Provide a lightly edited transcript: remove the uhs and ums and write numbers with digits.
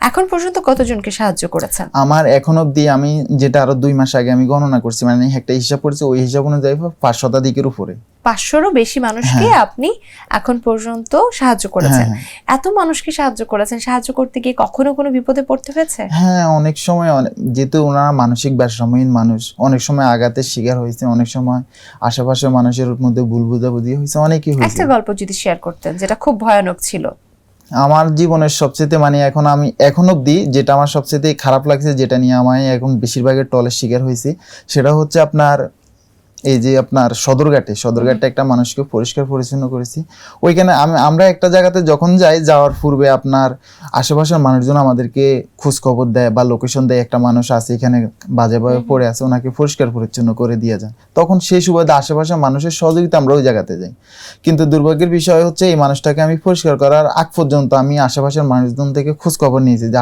এখন পর্যন্ত কতজনকে সাহায্য করেছেন? আমার এখন অবধি, আমি যেটা আরো 2 মাস আগে আমি গণনা করছি, মানে একটা হিসাব করছি, ওই হিসাব অনুযায়ী 5 শতাধিকের উপরে। 500রও বেশি মানুষকে আপনি এখন পর্যন্ত সাহায্য করেছেন। এত মানুষকে সাহায্য করেছেন, সাহায্য করতে গিয়ে কখনো কোনো বিপদে পড়তে হয়েছে? হ্যাঁ, অনেক সময় যেহেতু ওনারা মানসিক ভারসাম্যহীন মানুষ, অনেক সময় আঘাতের শিকার হয়েছে, অনেক সময় আশেপাশের মানুষের মধ্যে ভুল বোঝাবুঝি হয়েছে, অনেকই হয়েছে। একটা গল্প যদি শেয়ার করতেন যেটা খুব ভয়ানক ছিল। আমার জীবনের সবচেয়ে, মানে এখন অবধি যেটা আমার সবচেয়ে খারাপ লাগছে, যেটা নিয়ে আমি এখন বেশিরভাগের টলের শিকার হয়েছি, সেটা হচ্ছে আপনার এই যে আপনার সদরঘাটে একটা মানুষকে পরিষ্কার পরিচ্ছন্ন করেছি। ওইখানে আমরা একটা জায়গাতে যখন যাওয়ার পূর্বে আপনার আশেপাশের মানুষজন আমাদেরকে খোঁজ খবর দেয় বা লোকেশন দেয়, একটা মানুষ আছে এখানে বাজেভাবে পড়ে আছে, ওনাকে পরিষ্কার পরিচ্ছন্ন করে দিয়ে যায়। তখন সেই সুবাদে আশেপাশের মানুষের সহযোগিতা আমরা ওই জায়গাতে যাই। কিন্তু দুর্ভাগ্যের বিষয় হচ্ছে এই মানুষটাকে আমি পরিষ্কার করার আগ পর্যন্ত আমি আশেপাশের মানুষজন থেকে খোঁজ খবর নিয়েছি।